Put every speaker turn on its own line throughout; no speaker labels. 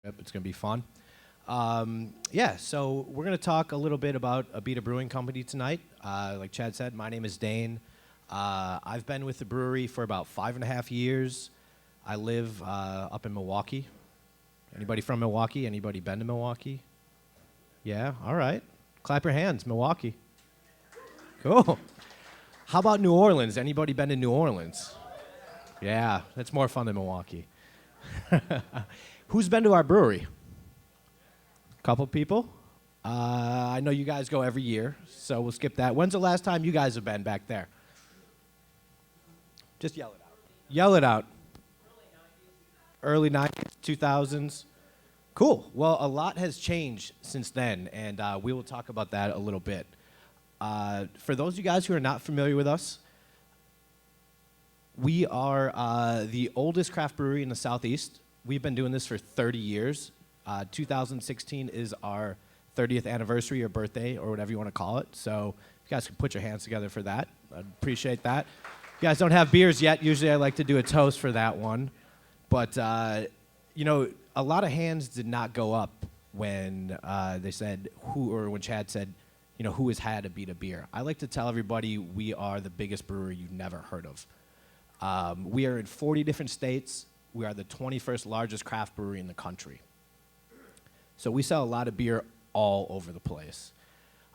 Yep, it's going to be fun. Yeah, so we're going to talk a little bit about Abita Brewing Company tonight. Like Chad said, my name is Dane. I've been with the brewery for about 5.5 years. I live up in Milwaukee. Anybody from Milwaukee? Anybody been to Milwaukee? Yeah, all right. Clap your hands, Milwaukee. Cool. How about New Orleans? Anybody been to New Orleans? Yeah, that's more fun than Milwaukee. Who's been to our brewery? Couple people. I know you guys go every year, so we'll skip that. When's the last time you guys have been back there? Just yell it out. Yell it out. Early 90s, 2000s. Cool. Well, a lot has changed since then, and we will talk about that a little bit. For those of you guys who are not familiar with us, we are the oldest craft brewery in the Southeast. We've been doing this for 30 years. 2016 is our 30th anniversary or birthday or whatever you want to call it. So if you guys can put your hands together for that, I'd appreciate that. If you guys don't have beers yet, usually I like to do a toast for that one. But, you know, a lot of hands did not go up when they said when Chad said, you know, who has had Abita beer. I like to tell everybody we are the biggest brewery you've never heard of. We are in 40 different states. We are the 21st largest craft brewery in the country. So we sell a lot of beer all over the place.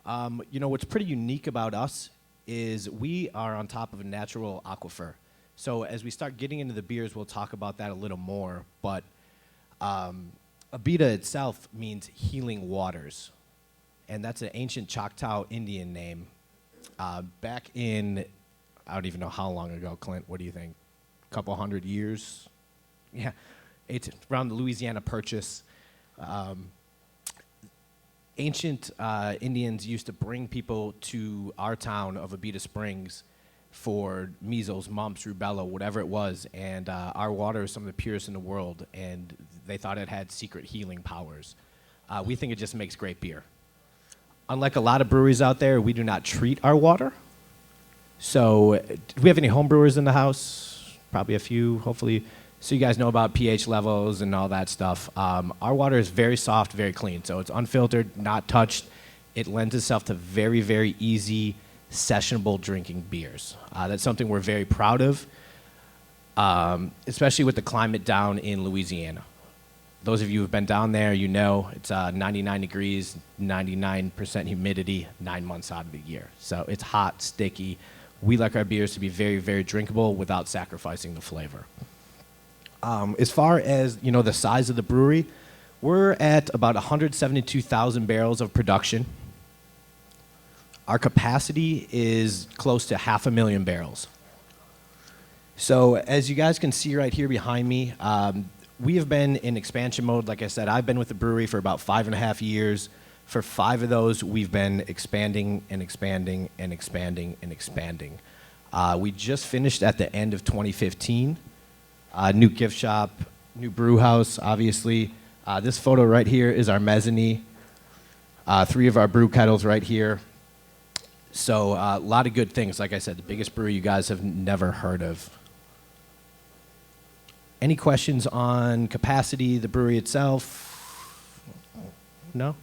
You know, what's pretty unique about us is we are on top of a natural aquifer. So as we start getting into the beers, we'll talk about that a little more. But Abita itself means healing waters. And that's an ancient Choctaw Indian name. Back in, I don't even know how long ago, Clint, what do you think? A couple hundred years? Yeah, it's around the Louisiana Purchase. Ancient Indians used to bring people to our town of Abita Springs for measles, mumps, rubella, whatever it was, and our water is some of the purest in the world, and they thought it had secret healing powers. We think it just makes great beer. Unlike a lot of breweries out there, we do not treat our water. So do we have any home brewers in the house? Probably a few, hopefully. So you guys know about pH levels and all that stuff. Our water is very soft, very clean. So it's unfiltered, not touched. It lends itself to very, very easy, sessionable drinking beers. That's something we're very proud of, especially with the climate down in Louisiana. Those of you who've been down there, you know it's 99 degrees, 99% humidity, 9 months out of the year. So it's hot, sticky. We like our beers to be very, very drinkable without sacrificing the flavor. As far as, you know, the size of the brewery, we're at about 172,000 barrels of production. Our capacity is close to 500,000 barrels. So as you guys can see right here behind me, we have been in expansion mode. Like I said, I've been with the brewery for about 5.5 years. For 5 of those, we've been expanding and expanding and expanding and expanding. We just finished at the end of 2015. New gift shop, new brew house, obviously. This photo right here is our mezzanine. 3 of our brew kettles right here. So a lot of good things. Like I said, the biggest brewery you guys have never heard of. Any questions on capacity, the brewery itself? No?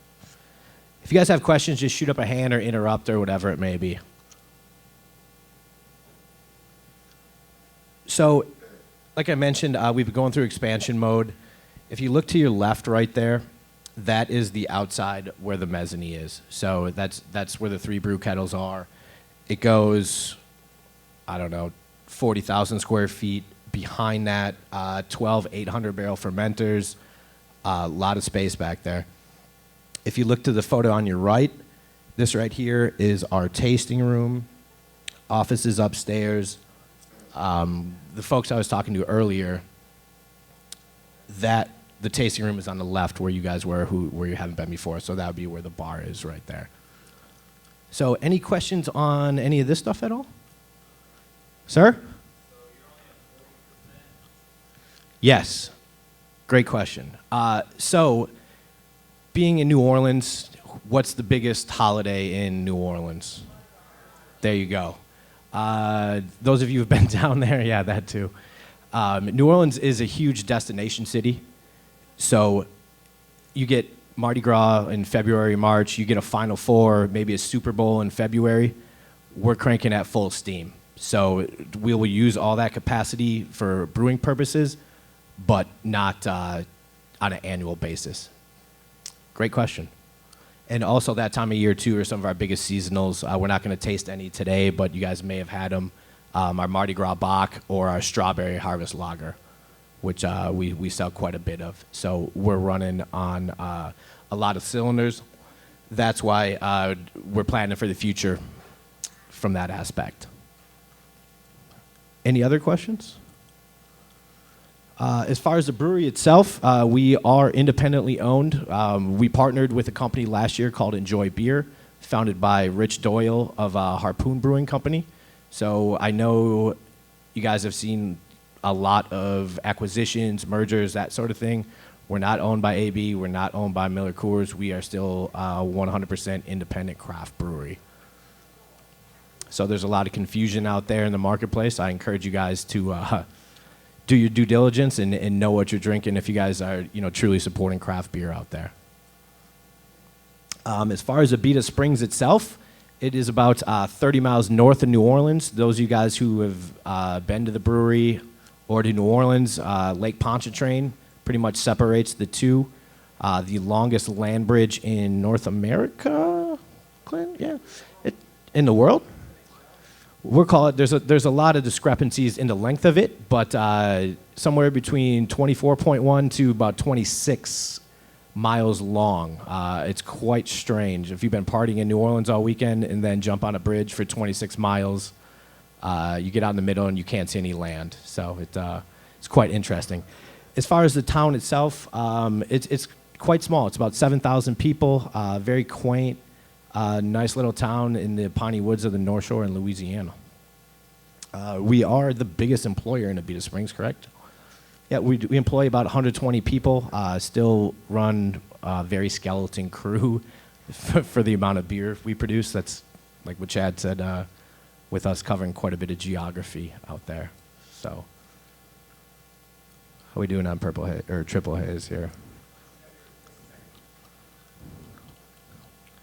If you guys have questions, just shoot up a hand or interrupt or whatever it may be. So, like I mentioned, we've been going through expansion mode. If you look to your left right there, that is the outside where the mezzanine is. So that's where the 3 brew kettles are. It goes, I don't know, 40,000 square feet. Behind that, 12 800-barrel fermenters, a lot of space back there. If you look to the photo on your right, this right here is our tasting room. Office is upstairs. The folks I was talking to earlier, the tasting room is on the left where you guys were, where you haven't been before, so that would be where the bar is right there. So any questions on any of this stuff at all? Sir? Yes, great question. So being in New Orleans, what's the biggest holiday in New Orleans? There you go. Those of you who've been down there, yeah, that too. New Orleans is a huge destination city. So you get Mardi Gras in February, March, you get a Final Four, maybe a Super Bowl in February, we're cranking at full steam. So we will use all that capacity for brewing purposes, but not on an annual basis. Great question. And also that time of year, too, are some of our biggest seasonals. We're not going to taste any today, but you guys may have had them. Our Mardi Gras Bach or our Strawberry Harvest Lager, which we sell quite a bit of. So we're running on a lot of cylinders. That's why we're planning for the future from that aspect. Any other questions? As far as the brewery itself, we are independently owned. We partnered with a company last year called Enjoy Beer, founded by Rich Doyle of Harpoon Brewing Company. So I know you guys have seen a lot of acquisitions, mergers, that sort of thing. We're not owned by AB. We're not owned by Miller Coors. We are still 100% independent craft brewery. So there's a lot of confusion out there in the marketplace. I encourage you guys to do your due diligence and know what you're drinking if you guys are, truly supporting craft beer out there. As far as Abita Springs itself, it is about 30 miles north of New Orleans. Those of you guys who have been to the brewery or to New Orleans, Lake Pontchartrain pretty much separates the two. The longest land bridge in North America, Clint? Yeah, in the world. We'll call it, there's a lot of discrepancies in the length of it, but somewhere between 24.1 to about 26 miles long. It's quite strange. If you've been partying in New Orleans all weekend and then jump on a bridge for 26 miles, you get out in the middle and you can't see any land. So it's quite interesting. As far as the town itself, it's quite small. It's about 7,000 people, very quaint. Nice little town in the piney woods of the North Shore in Louisiana. We are the biggest employer in Abita Springs, correct? Yeah, we employ about 120 people. Still run a very skeleton crew for the amount of beer we produce. That's like what Chad said, with us covering quite a bit of geography out there. So, how are we doing on Purple Haze or Triple Haze here?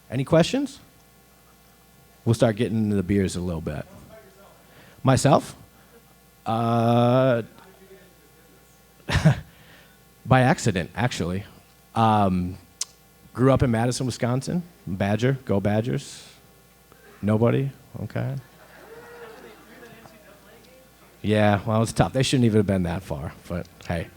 Any questions? We'll start getting into the beers a little bit. Myself? By accident, actually. Grew up in Madison, Wisconsin. Badger, go Badgers. Nobody? Okay. Yeah, well, it's tough. They shouldn't even have been that far, but hey.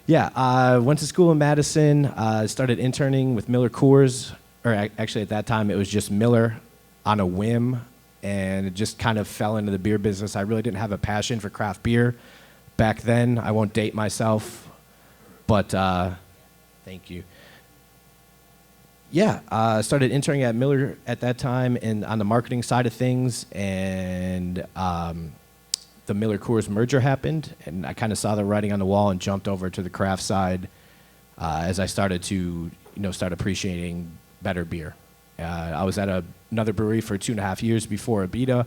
Yeah, went to school in Madison, started interning with Miller Coors. Or actually at that time it was just Miller on a whim, and it just kind of fell into the beer business. I really didn't have a passion for craft beer back then. I won't date myself, but thank you. Yeah, started interning at Miller at that time and on the marketing side of things, and the Miller Coors merger happened, and I kind of saw the writing on the wall and jumped over to the craft side as I started to start appreciating better beer. I was at another brewery for 2.5 years before Abita.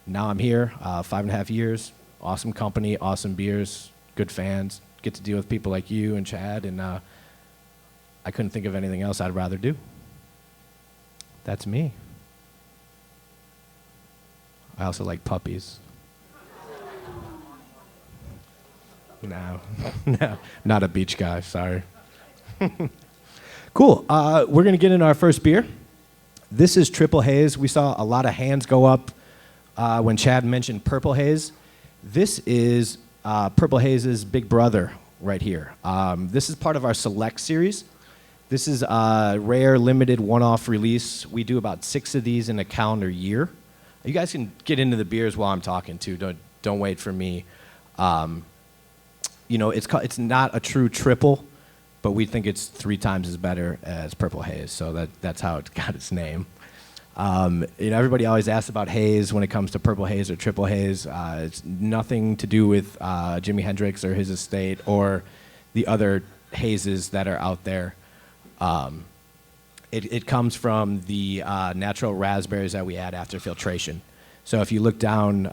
Now I'm here, 5.5 years. Awesome company, awesome beers, good fans. Get to deal with people like you and Chad, and I couldn't think of anything else I'd rather do. That's me. I also like puppies. No, no, not a beach guy, sorry. Cool. We're going to get into our first beer. This is Triple Haze. We saw a lot of hands go up when Chad mentioned Purple Haze. This is Purple Haze's big brother right here. This is part of our Select series. This is a rare, limited, one-off release. We do about 6 of these in a calendar year. You guys can get into the beers while I'm talking, too. Don't wait for me. It's not a true triple, but we think it's 3 times as better as Purple Haze, so that's how it got its name. Everybody always asks about Haze when it comes to Purple Haze or Triple Haze. It's nothing to do with Jimi Hendrix or his estate or the other hazes that are out there. It comes from the natural raspberries that we add after filtration. So if you look down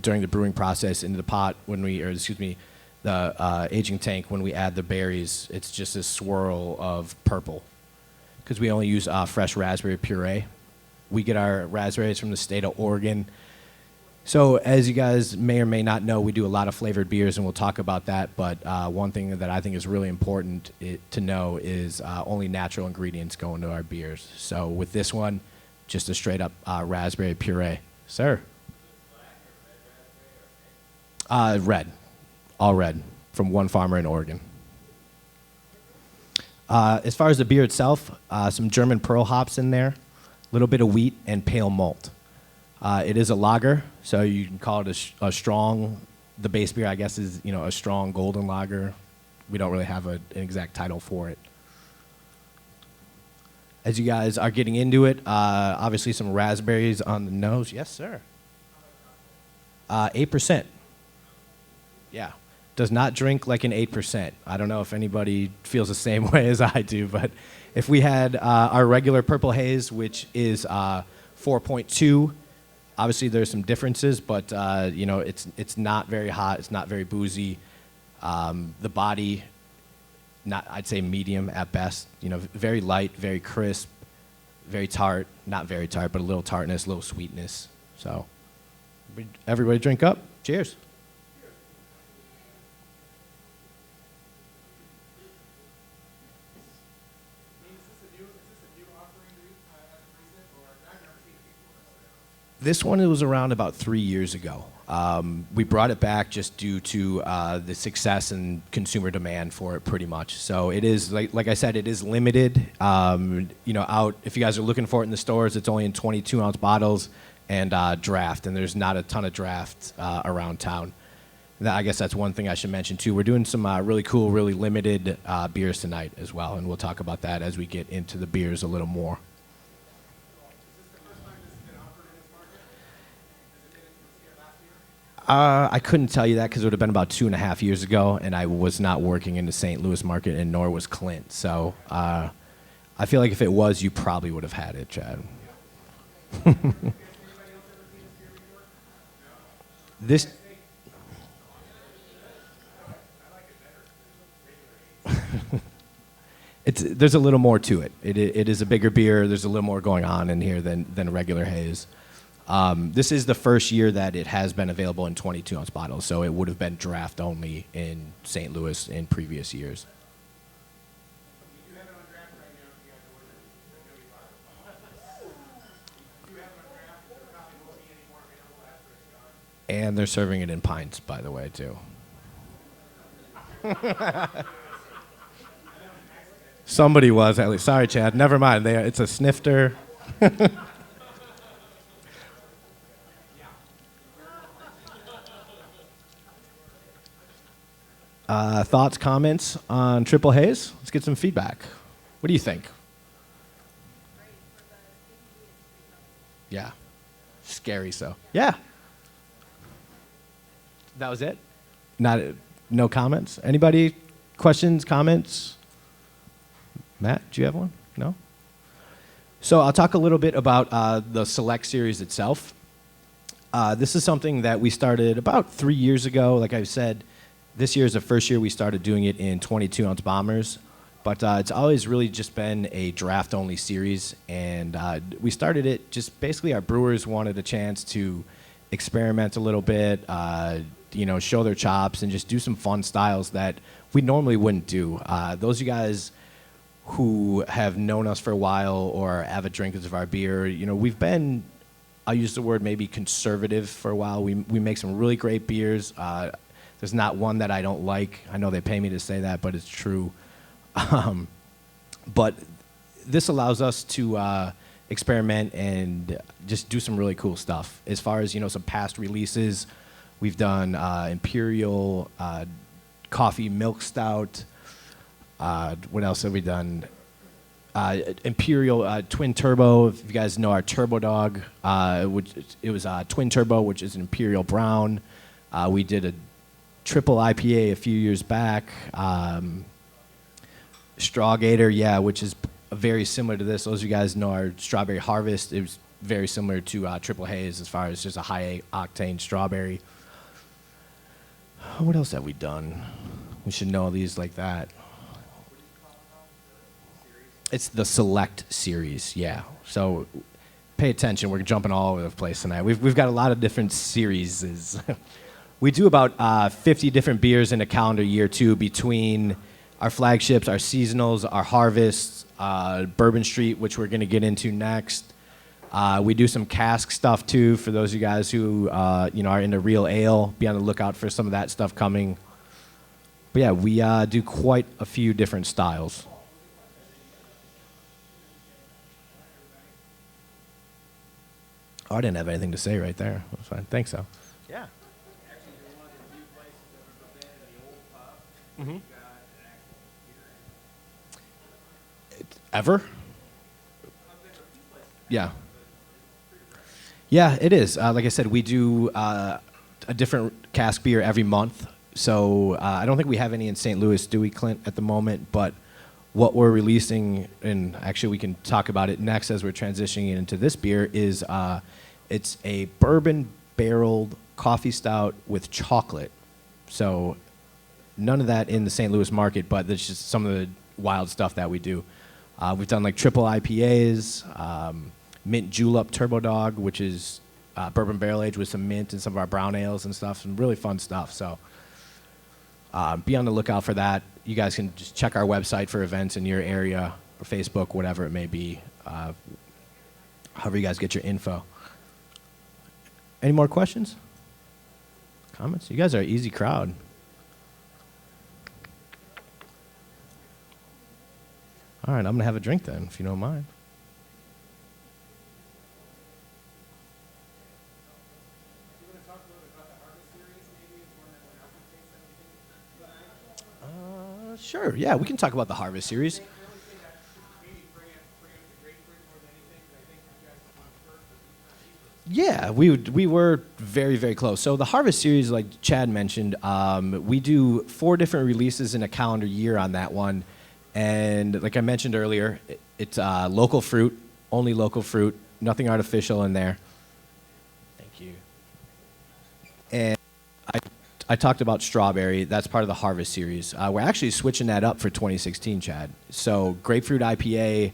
during the brewing process into the pot the aging tank, when we add the berries, it's just a swirl of purple because we only use fresh raspberry puree. We get our raspberries from the state of Oregon. So as you guys may or may not know, we do a lot of flavored beers, and we'll talk about that. But one thing that I think is really important to know is only natural ingredients go into our beers. So with this one, just a straight up raspberry puree. Sir? Red. All red from one farmer in Oregon. As far as the beer itself, some German pearl hops in there, a little bit of wheat, and pale malt. It is a lager, so you can call it a strong. The base beer, I guess, is a strong golden lager. We don't really have an exact title for it. As you guys are getting into it, obviously some raspberries on the nose. Yes, sir. 8%. Yeah. Does not drink like an 8%. I don't know if anybody feels the same way as I do, but if we had our regular Purple Haze, which is 4.2, obviously there's some differences, but it's not very hot. It's not very boozy. The body, I'd say medium at best. Very light, very crisp, very tart. Not very tart, but a little tartness, a little sweetness. So everybody drink up. Cheers. This one was around about 3 years ago. We brought it back just due to the success and consumer demand for it, pretty much. So it is, like I said, it is limited. Out if you guys are looking for it in the stores, it's only in 22-ounce bottles and draft, and there's not a ton of draft around town. I guess that's one thing I should mention too. We're doing some really cool, really limited beers tonight as well, and we'll talk about that as we get into the beers a little more. I couldn't tell you that because it would have been about 2.5 years ago, and I was not working in the St. Louis market, and nor was Clint. So I feel like if it was, you probably would have had it, Chad. This. There's a little more to it. It is a bigger beer. There's a little more going on in here than a regular Haze. This is the first year that it has been available in 22-ounce bottles, so it would have been draft only in St. Louis in previous years. And they're serving it in pints, by the way, too. Somebody was, at least. Sorry, Chad. Never mind. It's a snifter. Thoughts, comments on Triple Haze? Let's get some feedback. What do you think? Yeah. Scary, so. Yeah. That was it? No comments? Anybody? Questions, comments? Matt, do you have one? No? So I'll talk a little bit about the Select series itself. This is something that we started about 3 years ago. Like I said, this year is the first year we started doing it in 22-ounce bombers. But it's always really just been a draft-only series. And we started it just basically our brewers wanted a chance to experiment a little bit, show their chops, and just do some fun styles that we normally wouldn't do. Those of you guys who have known us for a while or are avid drinkers of our beer, we've been, I'll use the word maybe conservative for a while. We make some really great beers. There's not one that I don't like. I know they pay me to say that, but it's true. But this allows us to experiment and just do some really cool stuff. As far as, some past releases, we've done Imperial Coffee Milk Stout. What else have we done? Imperial Twin Turbo. If you guys know our Turbo Dog, it was Twin Turbo, which is an Imperial Brown. We did a triple IPA a few years back. Strawgator, which is very similar to this. Those of you guys know our Strawberry Harvest. It was very similar to Triple Haze as far as just a high octane strawberry. What else have we done? We should know these like that. It's the Select series, yeah. So pay attention. We're jumping all over the place tonight. We've got a lot of different series. We do about 50 different beers in a calendar year, too, between our flagships, our seasonals, our harvests, Bourbon Street, which we're going to get into next. We do some cask stuff, too, for those of you guys who are into real ale. Be on the lookout for some of that stuff coming. But, yeah, we do quite a few different styles. Oh, I didn't have anything to say right there. That's fine. Thanks, though. Yeah. Mm-hmm. Ever? Yeah. Yeah, it is. Like I said, we do a different cask beer every month. So I don't think we have any in St. Louis, do we, Clint, at the moment? But what we're releasing, and actually we can talk about it next as we're transitioning into this beer, is it's a bourbon barreled coffee stout with chocolate. So none of that in the St. Louis market, but there's just some of the wild stuff that we do. We've done like triple IPAs, mint julep turbo dog, which is bourbon barrel aged with some mint and some of our brown ales and stuff. Some really fun stuff. So be on the lookout for that. You guys can just check our website for events in your area, or Facebook, whatever it may be. However you guys get your info. Any more questions? Comments? You guys are an easy crowd. All right, I'm going to have a drink then, if you don't mind. Sure, yeah, we can talk about the Harvest Series. Yeah, we were very, very close. So the Harvest Series, like Chad mentioned, we do 4 different releases in a calendar year on that one. And like I mentioned earlier, it's local fruit, only local fruit, nothing artificial in there. Thank you. And I talked about strawberry. That's part of the Harvest Series. We're actually switching that up for 2016, Chad. So grapefruit IPA,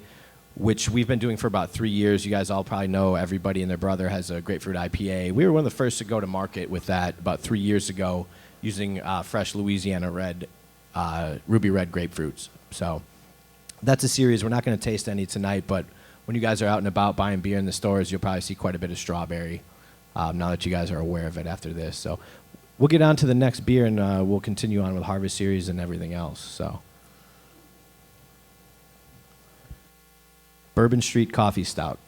which we've been doing for about 3 years. You guys all probably know everybody and their brother has a grapefruit IPA. We were one of the first to go to market with that about 3 years ago using fresh Louisiana red, ruby red grapefruits. So that's a series. We're not going to taste any tonight, but when you guys are out and about buying beer in the stores, you'll probably see quite a bit of strawberry now that you guys are aware of it after this. So we'll get on to the next beer, and we'll continue on with Harvest Series and everything else. So Bourbon Street Coffee Stout.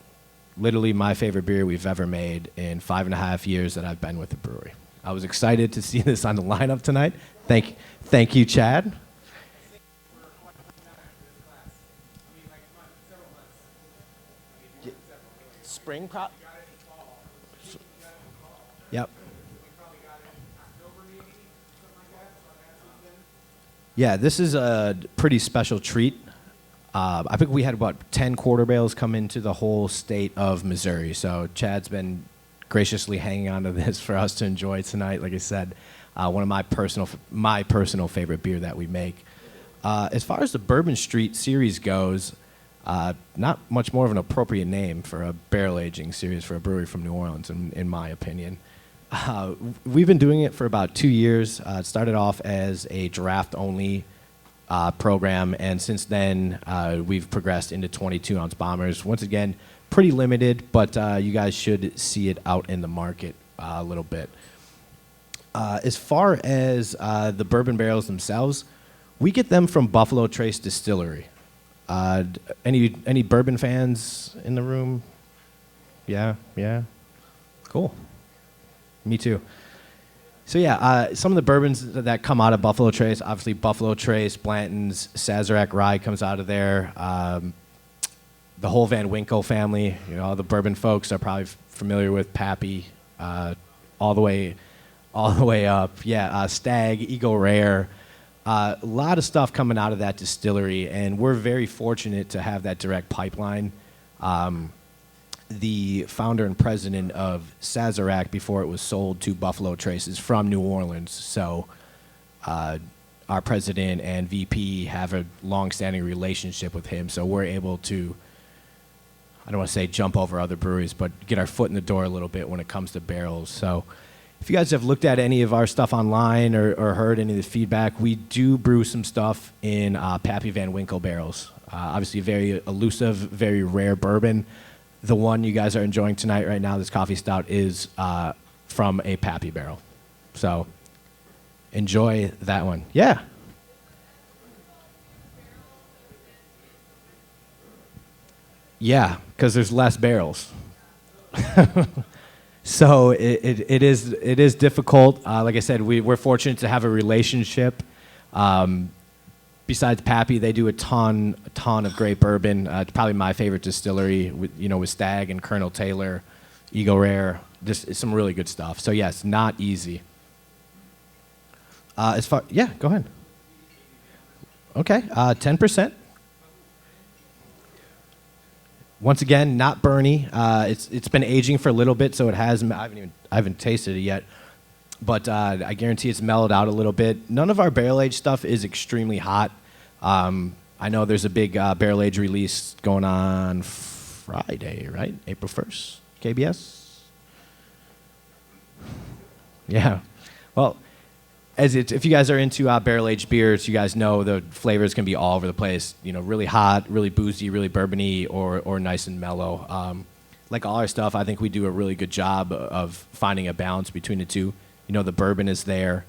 Literally my favorite beer we've ever made in 5.5 years that I've been with the brewery. I was excited to see this on the lineup tonight. Thank you, Chad. Spring prop? Yep. Yeah, this is a pretty special treat. I think we had about 10 quarter barrels come into the whole state of Missouri. So Chad's been graciously hanging on to this for us to enjoy tonight. Like I said, one of my personal favorite beer that we make. As far as the Bourbon Street series goes, not much more of an appropriate name for a barrel aging series for a brewery from New Orleans, in my opinion. We've been doing it for about 2 years. It started off as a draft-only program, and since then we've progressed into 22-ounce bombers. Once again, pretty limited, but you guys should see it out in the market a little bit. As far as the bourbon barrels themselves, we get them from Buffalo Trace Distillery. Any bourbon fans in the room? Yeah, cool. Me too. So yeah, some of the bourbons that come out of Buffalo Trace, obviously Buffalo Trace, Blanton's, Sazerac Rye comes out of there. The whole Van Winkle family, all the bourbon folks are probably familiar with Pappy, all the way up. Yeah, Stag, Eagle Rare. A lot of stuff coming out of that distillery, and we're very fortunate to have that direct pipeline. The founder and president of Sazerac, before it was sold to Buffalo Trace, is from New Orleans. So our president and VP have a long-standing relationship with him, so we're able to, I don't want to say jump over other breweries, but get our foot in the door a little bit when it comes to barrels. So if you guys have looked at any of our stuff online or heard any of the feedback, we do brew some stuff in Pappy Van Winkle barrels. Obviously very elusive, very rare bourbon. The one you guys are enjoying tonight right now, this coffee stout, is from a Pappy barrel. So enjoy that one. Yeah. Yeah, because there's less barrels. So it is difficult. Like I said, we're fortunate to have a relationship. Besides Pappy, they do a ton of great bourbon. It's probably my favorite distillery, with Stag and Colonel Taylor, Eagle Rare. Just some really good stuff. So yes, not easy. Yeah, go ahead. Okay, 10%. Once again, not Bernie. It's been aging for a little bit, so it has. I haven't tasted it yet, but I guarantee it's mellowed out a little bit. None of our barrel aged stuff is extremely hot. I know there's a big barrel age release going on Friday, right? April 1st, KBS. Yeah. Well, if you guys are into barrel-aged beers, you guys know the flavors can be all over the place. Really hot, really boozy, really bourbony, or nice and mellow. Like all our stuff, I think we do a really good job of finding a balance between the two. The bourbon is there,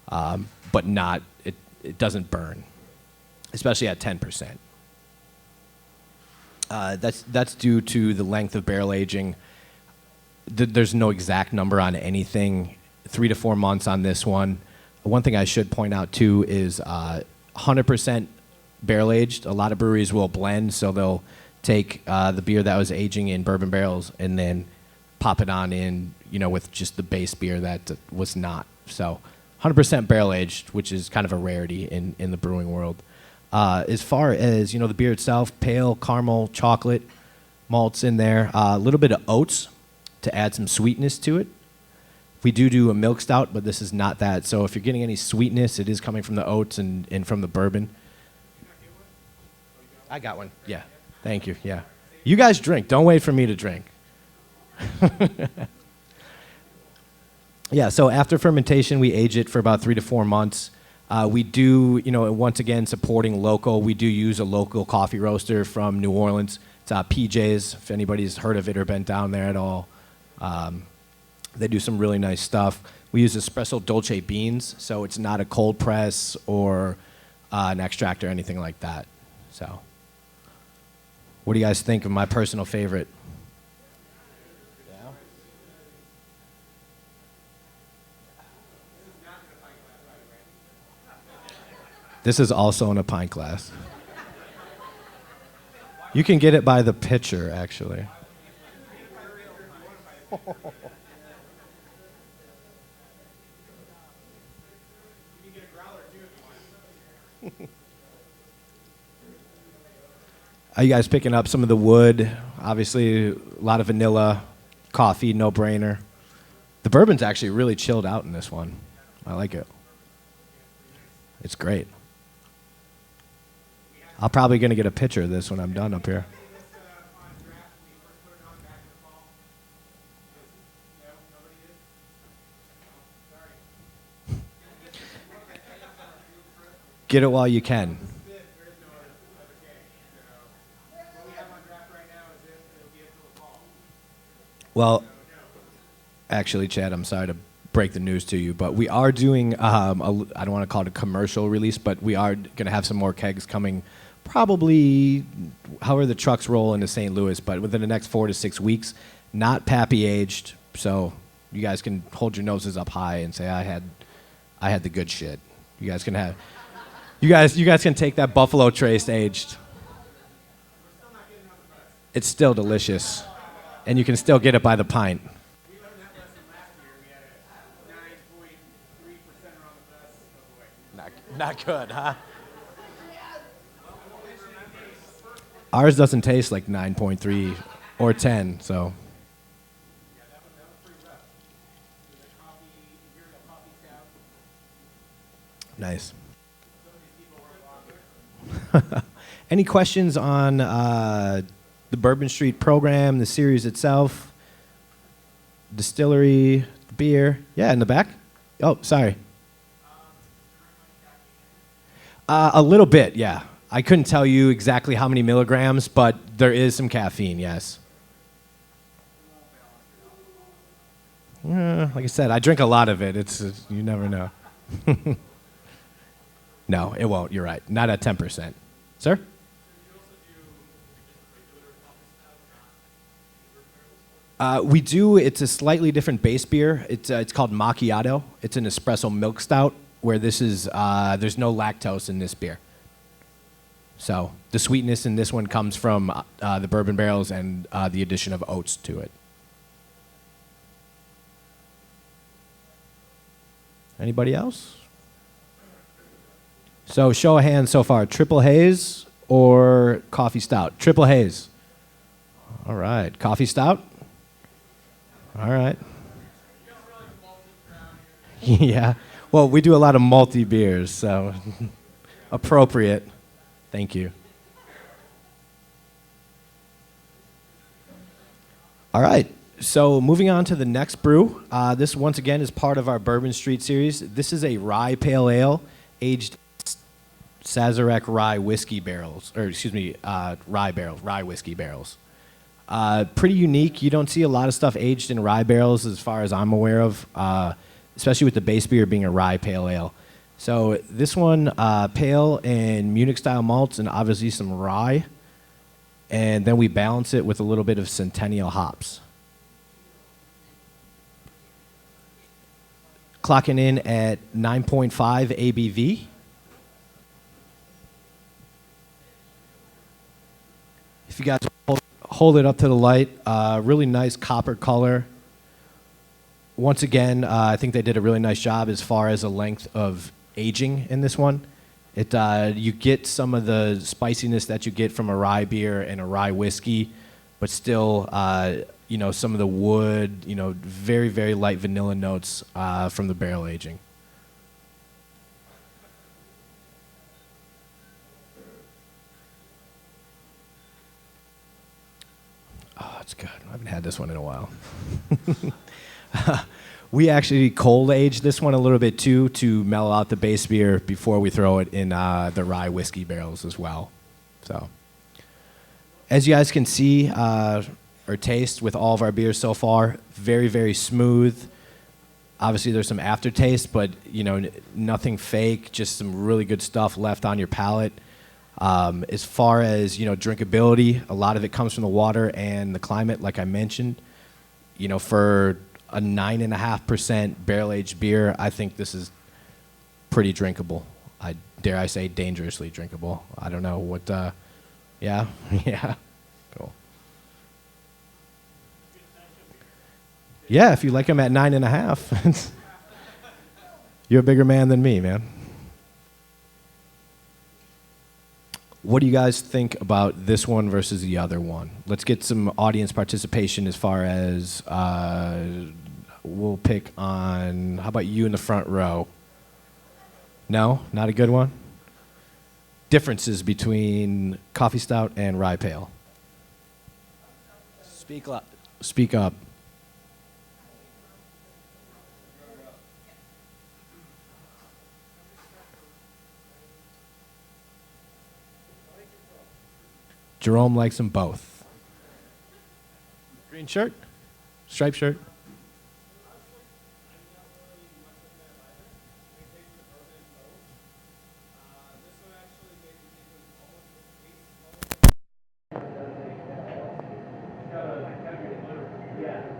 but it doesn't burn, especially at 10%. That's due to the length of barrel aging. There's no exact number on anything. 3 to 4 months on this one. One thing I should point out too is 100% barrel aged. A lot of breweries will blend, so they'll take the beer that was aging in bourbon barrels and then pop it on in, with just the base beer that was not. So 100% barrel aged, which is kind of a rarity in the brewing world. As far as the beer itself, pale, caramel, chocolate, malts in there, a little bit of oats to add some sweetness to it. We do a milk stout, but this is not that. So if you're getting any sweetness, it is coming from the oats and from the bourbon. I got one. Yeah. Thank you. Yeah. You guys drink. Don't wait for me to drink. Yeah, so after fermentation, we age it for about 3 to 4 months. We do, once again, supporting local. We do use a local coffee roaster from New Orleans. It's PJ's, if anybody's heard of it or been down there at all. They do some really nice stuff. We use espresso dolce beans, so it's not a cold press or an extract or anything like that. So, what do you guys think of my personal favorite? Yeah. This is also in a pint glass. You can get it by the pitcher, actually. Are you guys picking up some of the wood? Obviously, a lot of vanilla, coffee, no brainer. The bourbon's actually really chilled out in this one. I like it. It's great. I'm probably going to get a picture of this when I'm done up here. Get it while you can. Well, actually, Chad, I'm sorry to break the news to you, but we are doing, I don't want to call it a commercial release, but we are going to have some more kegs coming probably however the trucks roll into St. Louis, but within the next 4 to 6 weeks. Not Pappy aged, so you guys can hold your noses up high and say I had the good shit. You guys can have, you guys can take that Buffalo Trace aged. It's still delicious, and you can still get it by the pint.
We learned that lesson last year. We had a 9.3% on the bus. Oh boy.
Not good, huh? Ours doesn't taste like 9.3 or 10, so.
Yeah, that was pretty rough. It was a coffee, imperial coffee stout.
Nice. Any questions on the Bourbon Street program, the series itself, distillery, beer? Yeah, in the back. Oh, sorry. A little bit, yeah. I couldn't tell you exactly how many milligrams, but there is some caffeine, yes. Like I said, I drink a lot of it. It's you never know. No, it won't. You're right. Not at 10%. Sir? We do. It's a slightly different base beer. It's called macchiato. It's an espresso milk stout, where this is there's no lactose in this beer. So the sweetness in this one comes from the bourbon barrels and the addition of oats to it. Anybody else? So show of hands so far. Triple Haze or coffee stout? Triple Haze. All right. Coffee stout? All right. Yeah. Well, we do a lot of malty beers, so appropriate. Thank you. All right. So moving on to the next brew. This, once again, is part of our Bourbon Street series. This is a Rye Pale Ale aged Sazerac rye whiskey barrels, or excuse me, rye whiskey barrels. Pretty unique. You don't see a lot of stuff aged in rye barrels as far as I'm aware of, especially with the base beer being a Rye Pale Ale. So this one, pale and Munich-style malts and obviously some rye. And then we balance it with a little bit of Centennial hops. Clocking in at 9.5 ABV. If you guys hold it up to the light, really nice copper color. Once again, I think they did a really nice job as far as the length of aging in this one. You get some of the spiciness that you get from a rye beer and a rye whiskey, but still, some of the wood, very, very light vanilla notes from the barrel aging. Oh, that's good. I haven't had this one in a while. We actually cold aged this one a little bit too to mellow out the base beer before we throw it in the rye whiskey barrels as well. So, as you guys can see or taste with all of our beers so far, very, very smooth. Obviously, there's some aftertaste, but nothing fake. Just some really good stuff left on your palate. As far as drinkability, a lot of it comes from the water and the climate, like I mentioned. For a 9.5% barrel-aged beer, I think this is pretty drinkable. Dare I say dangerously drinkable. I don't know what, yeah? Yeah, cool. Yeah, if you like them at 9.5, you're a bigger man than me, man. What do you guys think about this one versus the other one? Let's get some audience participation as far as we'll pick on, how about you in the front row? No? Not a good one? Differences between coffee stout and Rye Pale. Speak up. Speak up. Jerome likes them both. Green shirt? Striped shirt?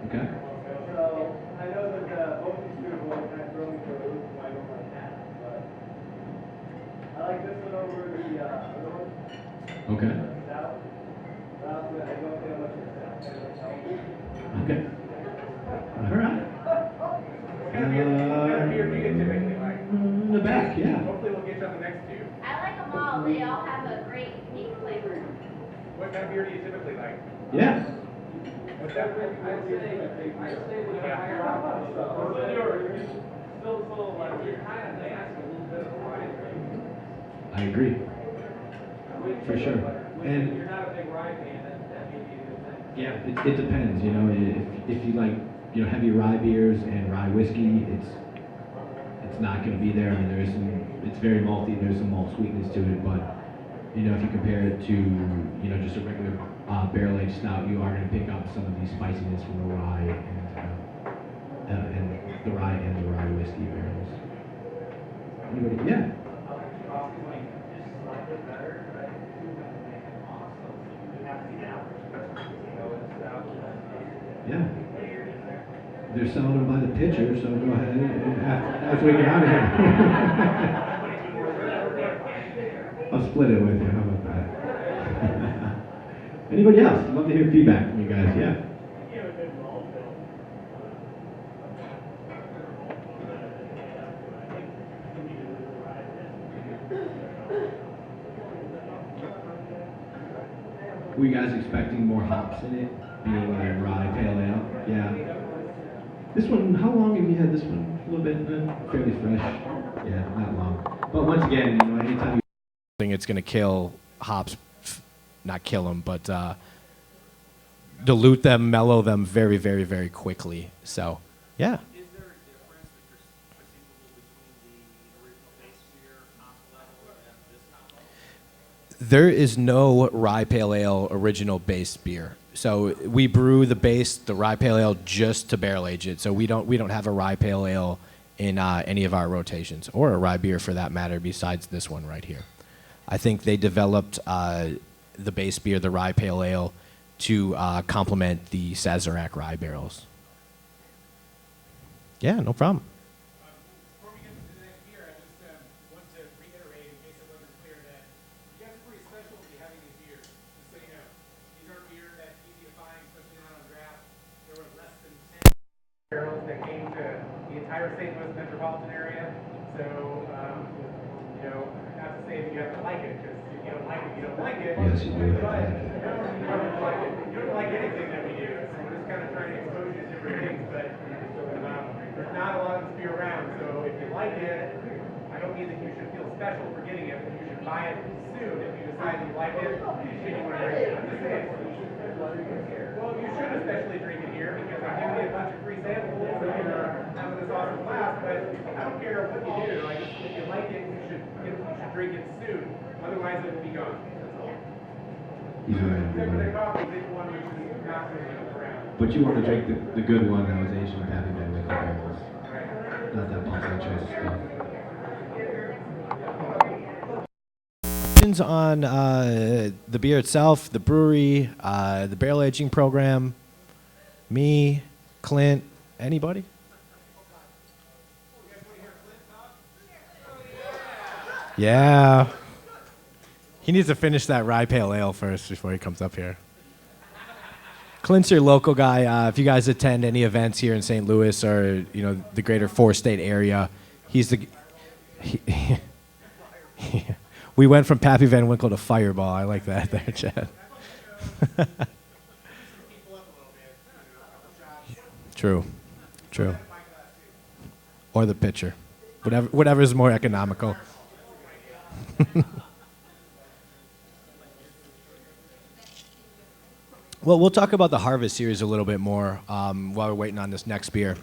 Okay.
So I know that the open student will kind of throw me for a loop when I don't like that, but I like this one over the other one.
Okay.
Stout. But I don't think how much it's stout.
Okay. All right.
What kind of beer do you typically like?
In the back, yeah.
Hopefully we'll get you on the next two.
I like them all. They all have a great unique flavor.
What kind of beer do you typically like?
Yeah.
What's that? I'd say the higher alcohol stuff. Still like you're kind of nasty a little bit of wine.
I agree. For sure.
If
And
you're not a big rye fan, that may be a good thing.
yeah, it depends. You know, if you like, you know, heavy rye beers and rye whiskey, it's not going to be there. I mean, it's very malty. There's some malt sweetness to it, but you know, if you compare it to, you know, just a regular barrel aged stout, you are going to pick up some of the spiciness from the rye and the rye and the rye whiskey barrels. Anybody? Yeah. Yeah. They're selling them by the pitcher, so go ahead after we get out of here. I'll split it with you. How about that? Anybody else? Love to hear feedback from you guys. Yeah. Were you guys expecting more hops in it, being a rye pale ale? Yeah. This one, how long have you had this one? A little bit, fairly fresh. Yeah, not long. But once again, you know, anytime you
Think it's going to kill hops, not kill them, but dilute them, mellow them very, very, very quickly. So, yeah.
Is there a difference that you're perceivable between the original base beer hop level and this hop level?
There is no Rye Pale Ale original base beer. So we brew the base, the Rye Pale Ale, just to barrel age it. So we don't have a Rye Pale Ale in any of our rotations, or a rye beer for that matter, besides this one right here. I think they developed the base beer, the Rye Pale Ale, to complement the Sazerac rye barrels. Yeah, no problem.
Before we get into the next beer, I just want to reiterate, in case it wasn't clear, that you guys are pretty special to be having these beers. Just so you know, these aren't beer that's easy to find, especially not on draft. There were less than 10
Barrels that came to the entire St. Louis metropolitan area. So, you know, not to say that you have to like it, because if you don't like it, you don't like it.
Yes, you do.
But you don't like it. You don't like anything that we do. So we're just kind of trying to expose you to different things. But there's not a lot of this beer around. So if you like it, I don't mean that you should feel special for getting it, but you should buy it soon if you decide you like it and you want to drink it. I'm just saying. Well, you should especially drink it here because I'm giving you a bunch of free samples and you're having this awesome class. But I don't care what you do. Like, if you like it, you should drink it soon. Otherwise, it will be gone. That's all.
He's right.
Except for the coffee, this one which is not really around.
But you want to drink the good one that was aged in Pappy Van Winkle barrels.
Right.
Not that pumpkin choice stuff.
Questions on the beer itself, the brewery, the barrel aging program, me, Clint, anybody? Yeah. He needs to finish that Rye Pale Ale first before he comes up here. Clint's your local guy. If you guys attend any events here in St. Louis or, you know, the greater four-state area, he's the... We went from Pappy Van Winkle to Fireball. I like that there, Chad. True. True. Or the pitcher. Whatever is more economical. Well, we'll talk about the Harvest Series a little bit more while we're waiting on this next beer.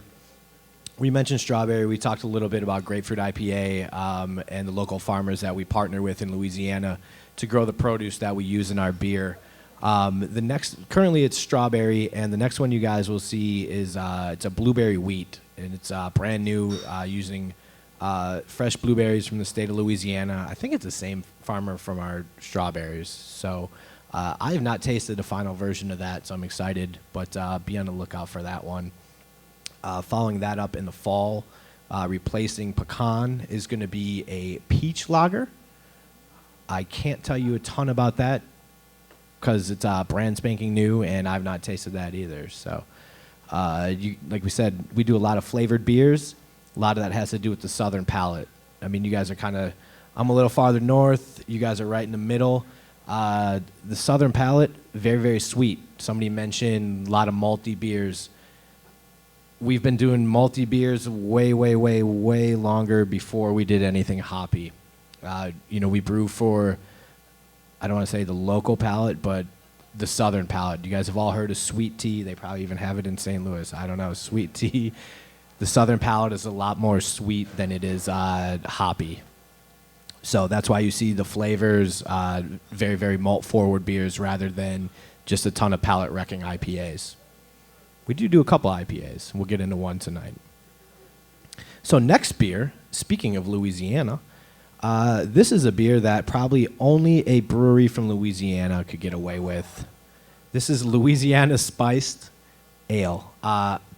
We mentioned strawberry. We talked a little bit about grapefruit IPA and the local farmers that we partner with in Louisiana to grow the produce that we use in our beer. Currently it's strawberry, and the next one you guys will see is it's a blueberry wheat, and it's brand new, using fresh blueberries from the state of Louisiana. I think it's the same farmer from our strawberries. So I have not tasted the final version of that, so I'm excited, but be on the lookout for that one. Following that up in the fall, replacing pecan is going to be a peach lager. I can't tell you a ton about that because it's brand spanking new, and I've not tasted that either. So, like we said, we do a lot of flavored beers. A lot of that has to do with the southern palate. I mean, you guys are kind of, I'm a little farther north. You guys are right in the middle. The southern palate, very, very sweet. Somebody mentioned a lot of malty beers. We've been doing malty beers way, way, way, way longer before we did anything hoppy. We brew for, I don't want to say the local palate, but the southern palate. You guys have all heard of sweet tea. They probably even have it in St. Louis. I don't know, sweet tea. The southern palate is a lot more sweet than it is hoppy. So that's why you see the flavors, very, very malt-forward beers rather than just a ton of palate-wrecking IPAs. We do a couple IPAs. We'll get into one tonight. So next beer, speaking of Louisiana, this is a beer that probably only a brewery from Louisiana could get away with. This is Louisiana Spiced Ale.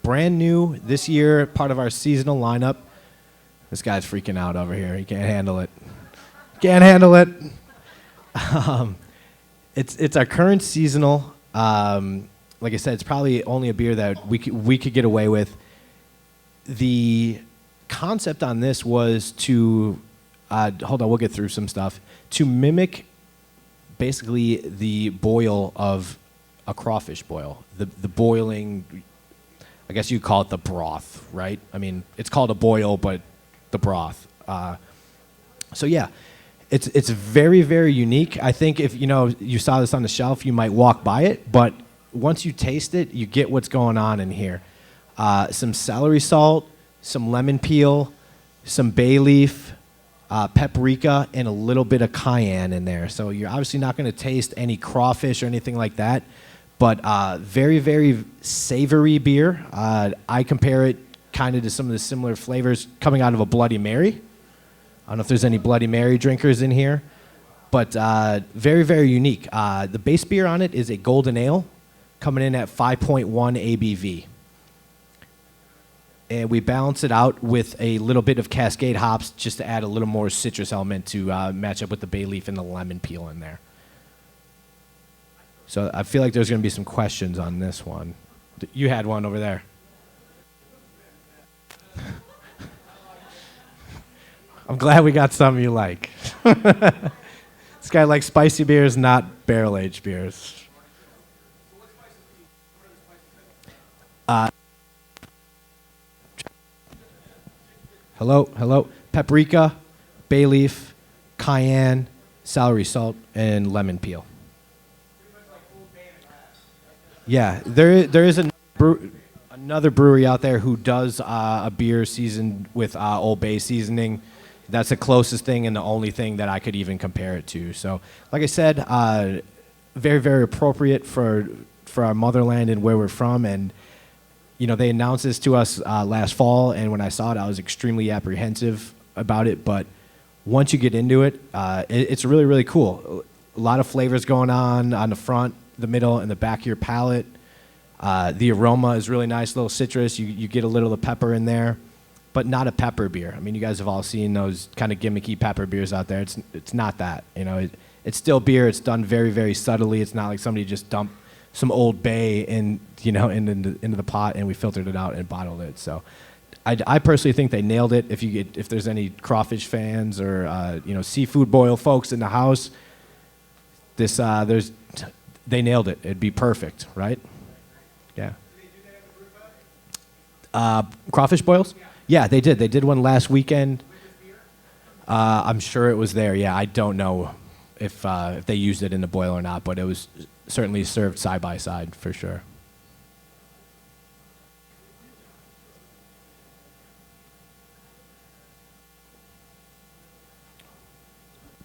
Brand new this year, part of our seasonal lineup. This guy's freaking out over here. He can't handle it. Can't handle it. It's our current seasonal. Like I said, it's probably only a beer that we could get away with. The concept on this was to, hold on, we'll get through some stuff, to mimic basically the boil of a crawfish boil. The boiling, I guess you'd call it the broth, right? I mean, it's called a boil, but the broth. So yeah, it's very, very unique. I think if you saw this on the shelf, you might walk by it, but once you taste it, you get what's going on in here. Some celery salt, some lemon peel, some bay leaf, paprika, and a little bit of cayenne in there. So you're obviously not going to taste any crawfish or anything like that, but very, very savory beer. I compare it kind of to some of the similar flavors coming out of a Bloody Mary. I don't know if there's any Bloody Mary drinkers in here, but very, very unique. The base beer on it is a golden ale coming in at 5.1 ABV. And we balance it out with a little bit of Cascade hops just to add a little more citrus element to match up with the bay leaf and the lemon peel in there. So I feel like there's going to be some questions on this one. You had one over there. I'm glad we got some you like. This guy likes spicy beers, not barrel-aged beers. Hello. Paprika, bay leaf, cayenne, celery salt, and lemon peel. Yeah, there is another brewery out there who does a beer seasoned with Old Bay seasoning. That's the closest thing and the only thing that I could even compare it to. So, like I said, very, very appropriate for our motherland and where we're from. And they announced this to us last fall, and when I saw it, I was extremely apprehensive about it. But once you get into it, it's really, really cool. A lot of flavors going on the front, the middle, and the back of your palate. The aroma is really nice, a little citrus. You get a little of the pepper in there, but not a pepper beer. I mean, you guys have all seen those kind of gimmicky pepper beers out there. It's not that. It's still beer. It's done very, very subtly. It's not like somebody just dumped some Old Bay into the pot and we filtered it out and bottled it. So I personally think they nailed it. If there's any crawfish fans or seafood boil folks in the house, they nailed it. It'd be perfect, right? Yeah. Crawfish boils? Yeah, they did. They did one last weekend. I'm sure it was there. Yeah, I don't know if they used it in the boil or not, but it was certainly served side by side for sure.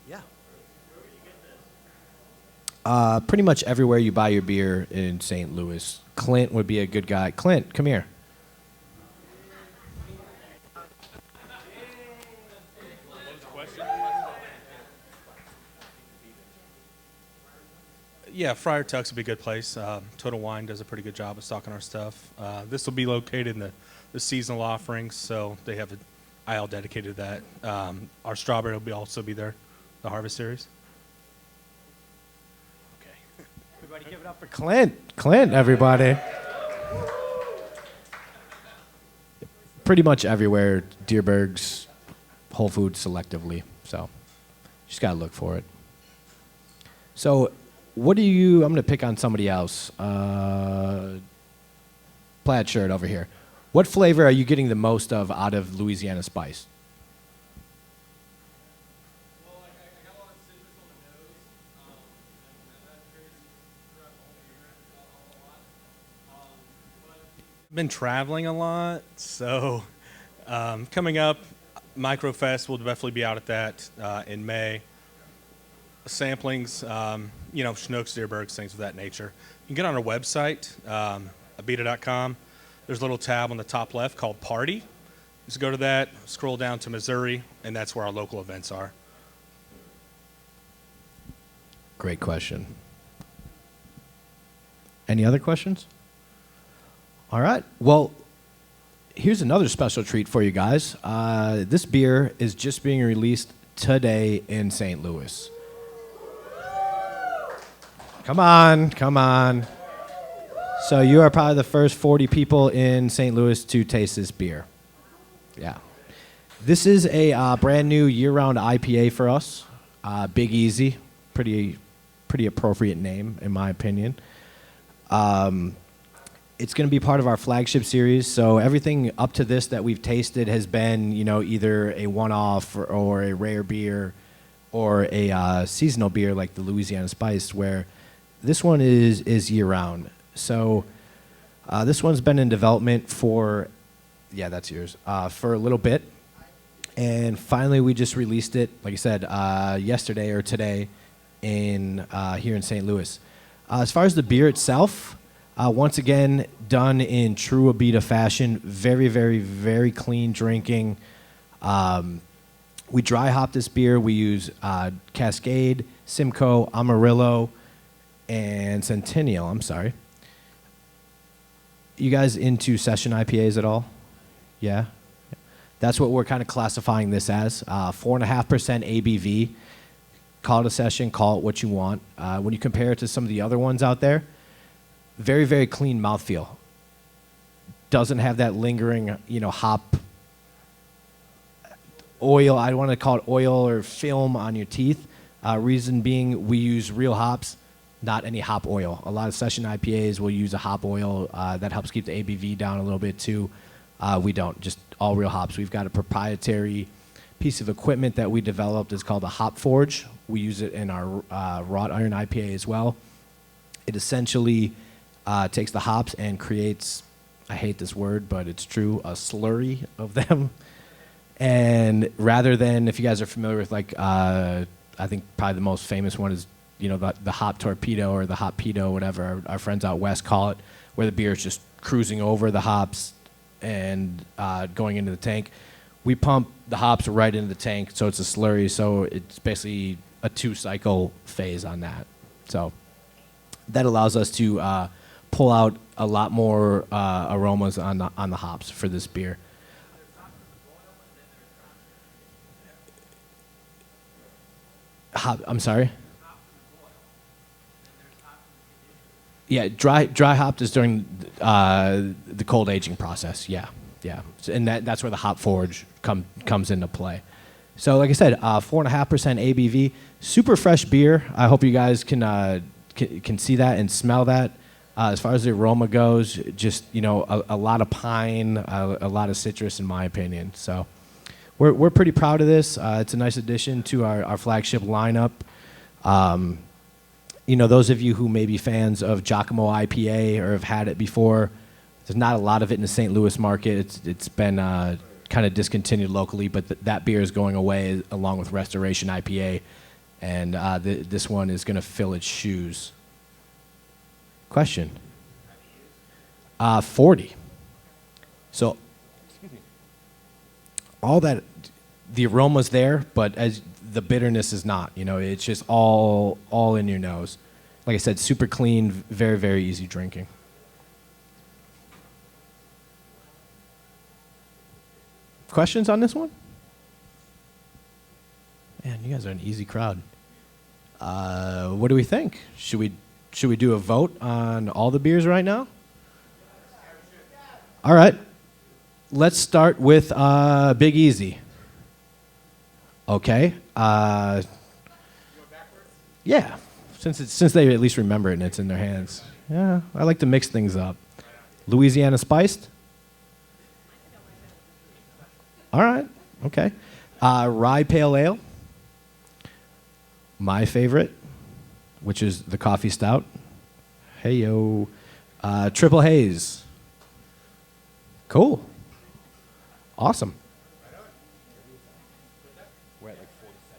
Yeah. Pretty much everywhere you buy your beer in St. Louis. Clint would be a good guy. Clint, come here.
Yeah, Friar Tuck's would be a good place. Total Wine does a pretty good job of stocking our stuff. This will be located in the seasonal offerings, so they have an aisle dedicated to that. Our strawberry will also be there, the Harvest Series. Okay.
Everybody give it up for Clint. Clint, everybody. Pretty much everywhere, Deerberg's, Whole Foods selectively, so just got to look for it. So I'm going to pick on somebody else. Plaid shirt over here. What flavor are you getting the most of out of Louisiana Spiced?
Well,
Been traveling a lot, so coming up, Microfest will definitely be out at that in May. Samplings, Chinooks, Deerbergs, things of that nature. You can get on our website, Abita.com. There's a little tab on the top left called Party. Just go to that, scroll down to Missouri, and that's where our local events are.
Great question. Any other questions? All right. Well, here's another special treat for you guys. This beer is just being released today in St. Louis. Come on, come on. So you are probably the first 40 people in St. Louis to taste this beer. Yeah. This is a brand new year-round IPA for us. Big Easy, pretty appropriate name in my opinion. It's going to be part of our flagship series. So everything up to this that we've tasted has been, either a one-off or a rare beer or a seasonal beer like the Louisiana Spiced, where this one is year-round. So this one's been in development for, that's yours, for a little bit. And finally, we just released it, like I said, yesterday or today here in St. Louis. As far as the beer itself, once again, done in true Abita fashion, very, very, very clean drinking. We dry hop this beer. We use Cascade, Simcoe, Amarillo, and Centennial. I'm sorry. You guys into session IPAs at all? Yeah? That's what we're kind of classifying this as. 4.5% ABV. Call it a session, call it what you want. When you compare it to some of the other ones out there, very, very clean mouthfeel. Doesn't have that lingering, hop oil. I don't want to call it oil or film on your teeth. Reason being, we use real hops, not any hop oil. A lot of session IPAs will use a hop oil that helps keep the ABV down a little bit too. We don't, just all real hops. We've got a proprietary piece of equipment that we developed. It's called a hop forge. We use it in our wrought iron IPA as well. It essentially takes the hops and creates, I hate this word, but it's true, a slurry of them. And rather than, if you guys are familiar with I think probably the most famous one is, the hop torpedo or the hop pedo, whatever our friends out west call it, where the beer is just cruising over the hops and going into the tank. We pump the hops right into the tank, so it's a slurry, so it's basically a 2-cycle phase on that. So that allows us to pull out a lot more aromas on the hops for this beer. I'm sorry? Yeah, dry hopped is during the cold aging process. Yeah. So, and that's where the hop forge comes into play. So, like I said, 4.5% ABV, super fresh beer. I hope you guys can see that and smell that. As far as the aroma goes, just a lot of pine, a lot of citrus, in my opinion. So, we're pretty proud of this. It's a nice addition to our flagship lineup. Those of you who may be fans of Giacomo IPA or have had it before, there's not a lot of it in the St. Louis market. It's been kind of discontinued locally, but that beer is going away along with Restoration IPA, and this one is going to fill its shoes. Question? 40. So all that, the aroma's there, but as the bitterness is not. It's just all in your nose. Like I said, super clean, very, very easy drinking. Questions on this one? Man, you guys are an easy crowd. What do we think? Should we do a vote on all the beers right now? All right. Let's start with Big Easy. Okay. Yeah. Since they at least remember it and it's in their hands. Yeah, I like to mix things up. Louisiana Spiced? All right. Okay. Rye Pale Ale. My favorite, which is the Coffee Stout. Hey, yo. Triple Haze. Cool. Awesome. We're at like 47.